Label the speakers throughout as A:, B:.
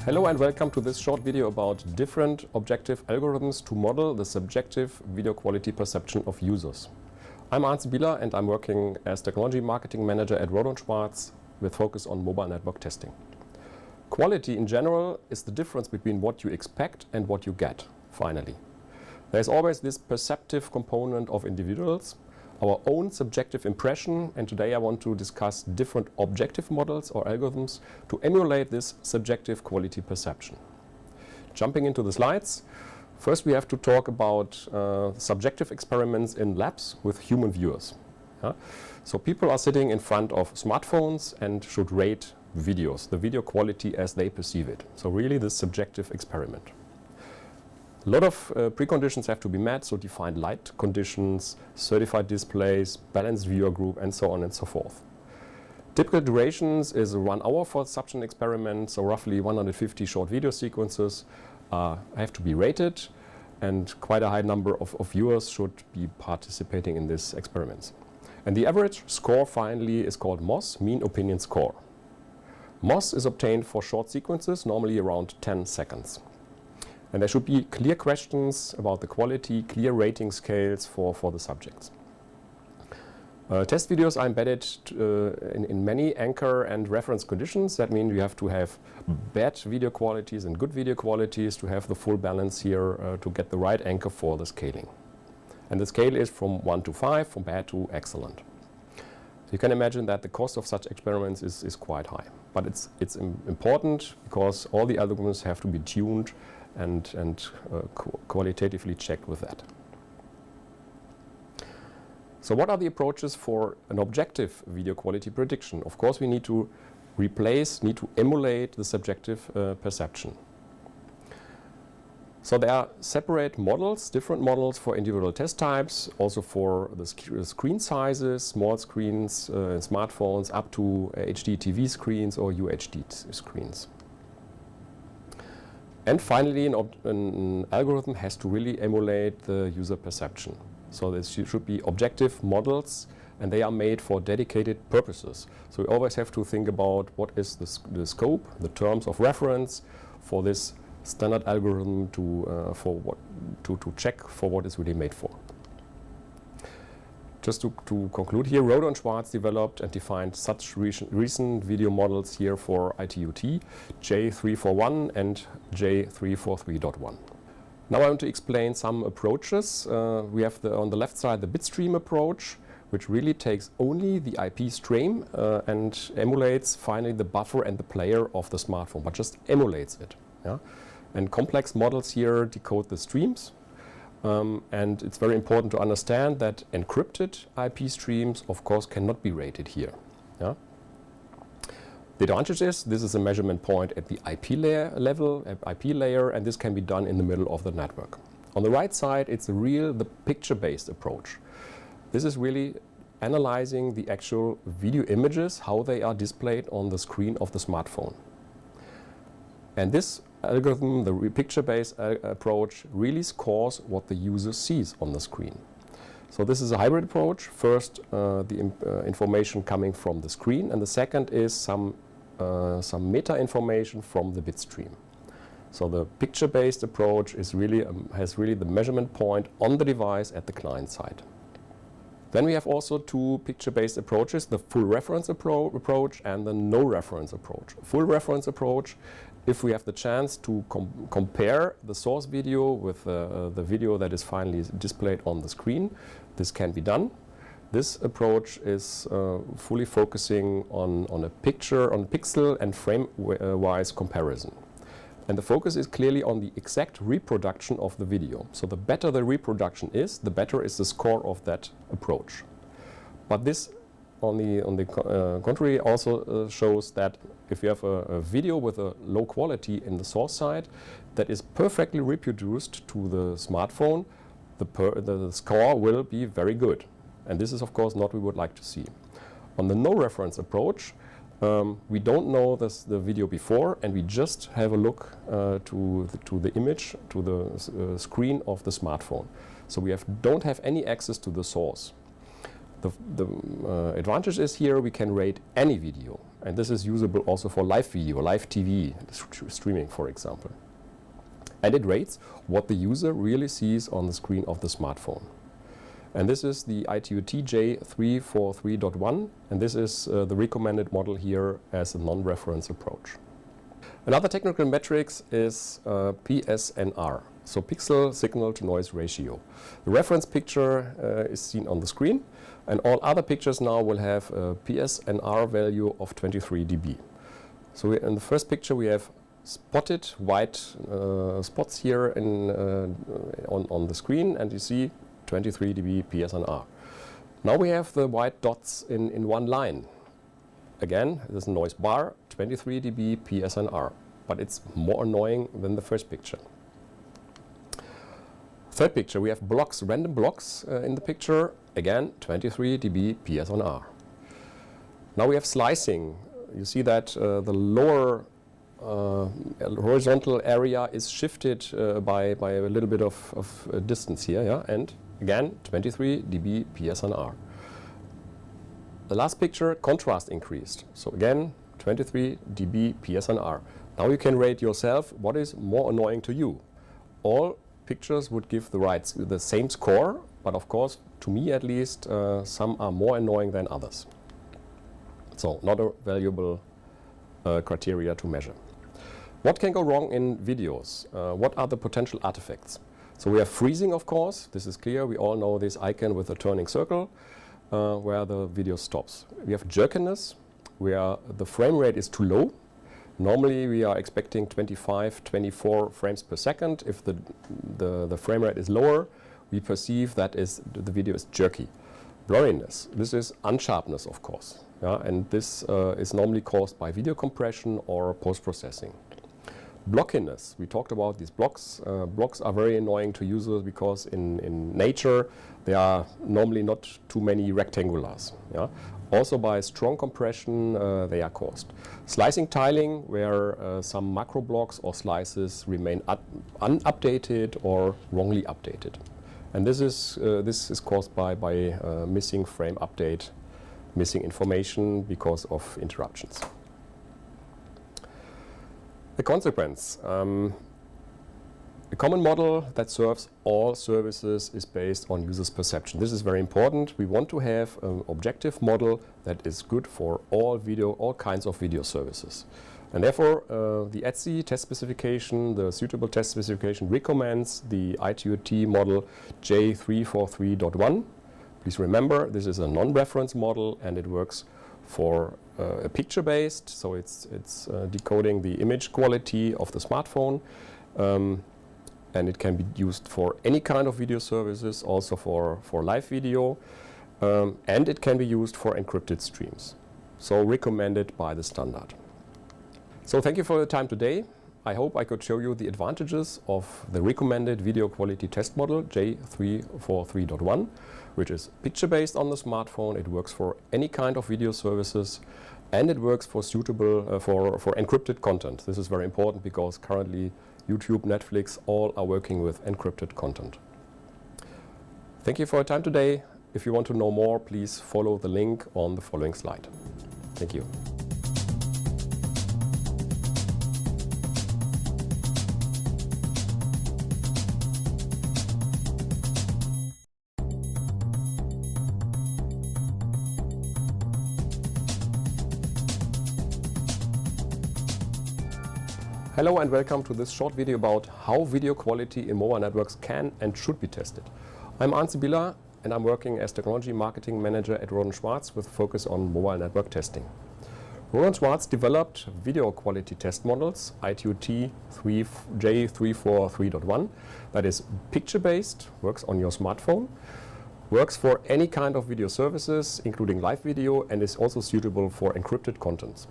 A: Hello and welcome to this short video about different objective algorithms to model the subjective video quality perception of users. I'm Arndt Bieler and I'm working as Technology Marketing Manager at Rohde and Schwarz with focus on mobile network testing. Quality in general is the difference between what you expect and what you get, finally. There's always this perceptive component of individuals, our own subjective impression, and today I want to discuss different objective models or algorithms to emulate this subjective quality perception. Jumping into the slides, first we have to talk about subjective experiments in labs with human viewers. So people are sitting in front of smartphones and should rate videos, the video quality as they perceive it. So really this subjective experiment. A lot of preconditions have to be met, so defined light conditions, certified displays, balanced viewer group, and so on and so forth. Typical durations is 1 hour for such an experiment, so roughly 150 short video sequences have to be rated, and quite a high number of viewers should be participating in these experiments. And the average score finally is called MOS, Mean Opinion Score. MOS is obtained for short sequences, normally around 10 seconds. And there should be clear questions about the quality, clear rating scales for the subjects. Test videos are embedded in many anchor and reference conditions. That means you have to have bad video qualities and good video qualities to have the full balance here to get the right anchor for the scaling. And the scale is from 1 to 5, from bad to excellent. You can imagine that the cost of such experiments is quite high. But it's important because all the algorithms have to be tuned and qualitatively checked with that. So what are the approaches for an objective video quality prediction? Of course we need to emulate the subjective perception. So there are separate models, different models for individual test types, also for the screen sizes, small screens, smartphones, up to HD TV screens or UHD screens. And finally, an algorithm has to really emulate the user perception. So there should be objective models, and they are made for dedicated purposes. So we always have to think about what is the scope, the terms of reference for this standard algorithm to check for what it's really made for. Just to conclude here, Rohde and Schwarz developed and defined such recent video models here for ITUT, J.341 and J.343.1. Now I want to explain some approaches. We have on the left side the bitstream approach, which really takes only the IP stream and emulates finally the buffer and the player of the smartphone, but just emulates it. Yeah? And complex models here decode the streams. And it's very important to understand that encrypted IP streams, of course, cannot be rated here. Yeah? The advantage is this is a measurement point at the IP layer level, and this can be done in the middle of the network. On the right side, it's the picture-based approach. This is really analyzing the actual video images, how they are displayed on the screen of the smartphone. And this algorithm, the picture-based approach, really scores what the user sees on the screen. So this is a hybrid approach. First, the information coming from the screen, and the second is some meta information from the bitstream. So the picture-based approach is has really the measurement point on the device at the client side. Then we have also two picture-based approaches, the full reference approach and the no reference approach. Full reference approach, if we have the chance to compare the source video with the video that is finally displayed on the screen, this can be done. This approach is fully focusing on a pixel and frame-wise comparison. And the focus is clearly on the exact reproduction of the video. So the better the reproduction is, the better is the score of that approach. But this, on the contrary, also shows that if you have a video with a low quality in the source side that is perfectly reproduced to the smartphone, the score will be very good. And this is, of course, not what we would like to see. On the no reference approach, we don't know the video before, and we just have a look to the image, to the screen of the smartphone. So we don't have any access to the source. The advantage is here we can rate any video, and this is usable also for live video, live TV, streaming for example. And it rates what the user really sees on the screen of the smartphone. And this is the ITUT J343.1, and this is the recommended model here as a non-reference approach. Another technical metrics is PSNR, so pixel signal to noise ratio. The reference picture is seen on the screen, and all other pictures now will have a PSNR value of 23 dB. So in the first picture we have spotted white spots here on the screen, and you see 23 dB PSNR. Now we have the white dots in one line. Again, there's a noise bar, 23 dB PSNR, but it's more annoying than the first picture. Third picture, we have blocks, random blocks in the picture. Again, 23 dB PSNR. Now we have slicing. You see that the lower horizontal area is shifted by a little bit of distance here, yeah? And again, 23 dB PSNR. The last picture, contrast increased. So again, 23 dB PSNR. Now you can rate yourself what is more annoying to you. All pictures would give the same score, but of course, to me at least, some are more annoying than others. So not a valuable criteria to measure. What can go wrong in videos? What are the potential artifacts? So we have freezing, of course. This is clear. We all know this icon with a turning circle where the video stops. We have jerkiness, where the frame rate is too low. Normally we are expecting 25, 24 frames per second. If the frame rate is lower, we perceive that the video is jerky. Blurriness, this is unsharpness, of course. Yeah? And this is normally caused by video compression or post-processing. Blockiness, we talked about these blocks. Blocks are very annoying to users because in nature there are normally not too many rectangulars. Yeah? Also by strong compression they are caused. Slicing tiling, where some macro blocks or slices remain unupdated or wrongly updated. And this is caused by missing frame update, missing information because of interruptions. The consequence. A common model that serves all services is based on users' perception. This is very important. We want to have an objective model that is good for all kinds of video services. And therefore, the ETSI test specification, the suitable test specification, recommends the ITUT model J343.1. Please remember, this is a non-reference model, and it works for a picture-based, so it's decoding the image quality of the smartphone, and it can be used for any kind of video services, also for live video, and it can be used for encrypted streams. So recommended by the standard. So thank you for your time today. I hope I could show you the advantages of the recommended video quality test model J343.1, which is picture-based on the smartphone. It works for any kind of video services, and it works for suitable for encrypted content. This is very important because currently YouTube, Netflix, all are working with encrypted content. Thank you for your time today. If you want to know more, please follow the link on the following slide. Thank you. Hello and welcome to this short video about how video quality in mobile networks can and should be tested. I'm Arndt Sibylla and I'm working as Technology Marketing Manager at Rohde & Schwarz with a focus on mobile network testing. Rohde & Schwarz developed video quality test models, ITUT J343.1, that is picture-based, works on your smartphone, works for any kind of video services, including live video, and is also suitable for encrypted contents.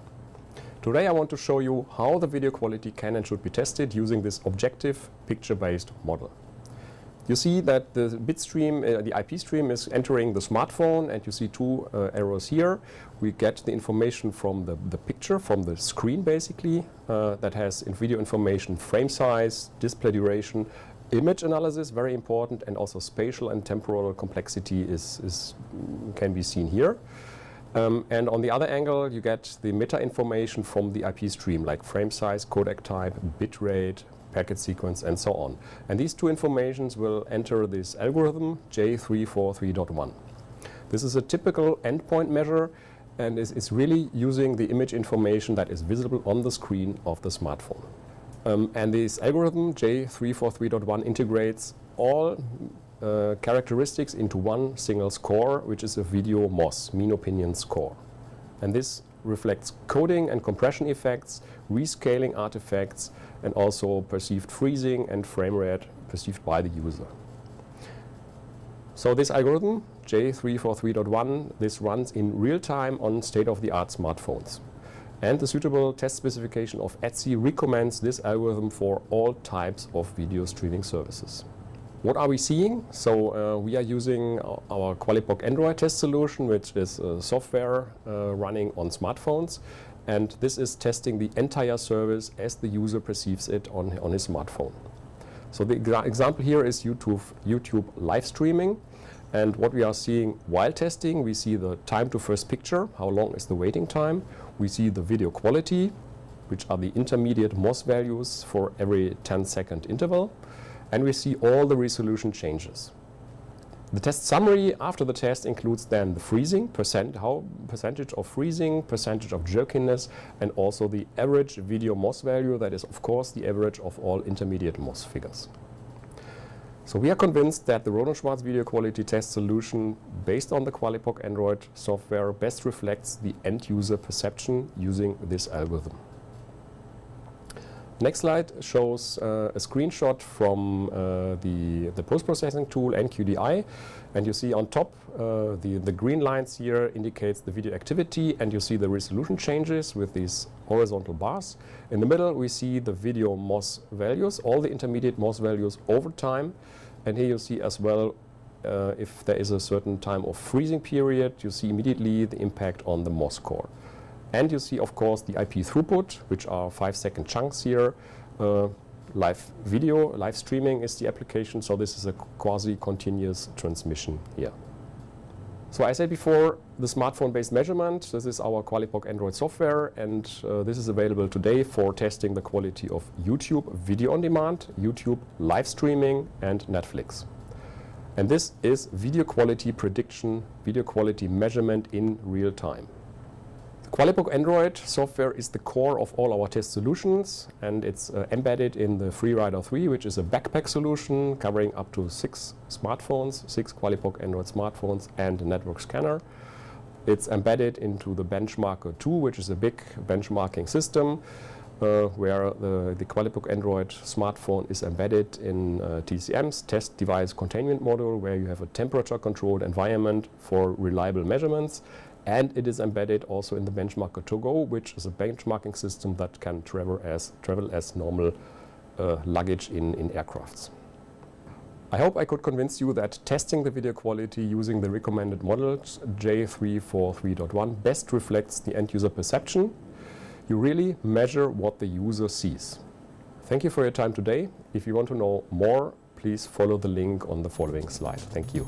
A: Today I want to show you how the video quality can and should be tested using this objective picture-based model. You see that the bit stream, the IP stream is entering the smartphone, and you see two arrows here. We get the information from the picture, from the screen basically, that has in video information frame size, display duration, Image analysis, very important, and also spatial and temporal complexity can be seen here. And on the other angle, you get the meta information from the IP stream, like frame size, codec type, bit rate, packet sequence, and so on. And these two informations will enter this algorithm, J.343.1. This is a typical endpoint measure, and is really using the image information that is visible on the screen of the smartphone. And this algorithm, J.343.1, integrates all characteristics into one single score, which is a video MOS, mean opinion score. And this reflects coding and compression effects, rescaling artifacts, and also perceived freezing and frame rate perceived by the user. So this algorithm, J.343.1, this runs in real time on state-of-the-art smartphones. And the suitable test specification of ETSI recommends this algorithm for all types of video streaming services. What are we seeing? So we are using our QualiPoc Android test solution, which is software running on smartphones. And this is testing the entire service as the user perceives it on his smartphone. So the example here is YouTube live streaming. And what we are seeing while testing, we see the time to first picture, how long is the waiting time. We see the video quality, which are the intermediate MOS values for every 10-second interval. And we see all the resolution changes. The test summary after the test includes then the freezing, percentage of freezing, percentage of jerkiness, and also the average video MOS value, that is of course the average of all intermediate MOS figures. So we are convinced that the Rohde and Schwarz video quality test solution based on the QualiPoc Android software best reflects the end user perception using this algorithm. Next slide shows a screenshot from the post-processing tool NQDI, and you see on top the green lines here indicates the video activity, and you see the resolution changes with these horizontal bars. In the middle we see the video MOS values, all the intermediate MOS values over time, and here you see as well if there is a certain time of freezing period, you see immediately the impact on the MOS score. And you see, of course, the IP throughput, which are 5-second chunks here. Live video, live streaming is the application, so this is a quasi-continuous transmission here. So I said before, the smartphone-based measurement, this is our QualiPoc Android software, and this is available today for testing the quality of YouTube video on demand, YouTube live streaming, and Netflix. And this is video quality prediction, video quality measurement in real time. QualiPoc Android software is the core of all our test solutions, and it's embedded in the FreeRider 3, which is a backpack solution covering up to 6 smartphones, 6 QualiPoc Android smartphones, and a network scanner. It's embedded into the Benchmarker 2, which is a big benchmarking system where the QualiPoc Android smartphone is embedded in TCM's test device containment module, where you have a temperature-controlled environment for reliable measurements. And it is embedded also in the Benchmarker 2Go, which is a benchmarking system that can travel as normal luggage in aircrafts. I hope I could convince you that testing the video quality using the recommended models J.343.1 best reflects the end user perception. You really measure what the user sees. Thank you for your time today. If you want to know more, please follow the link on the following slide. Thank you.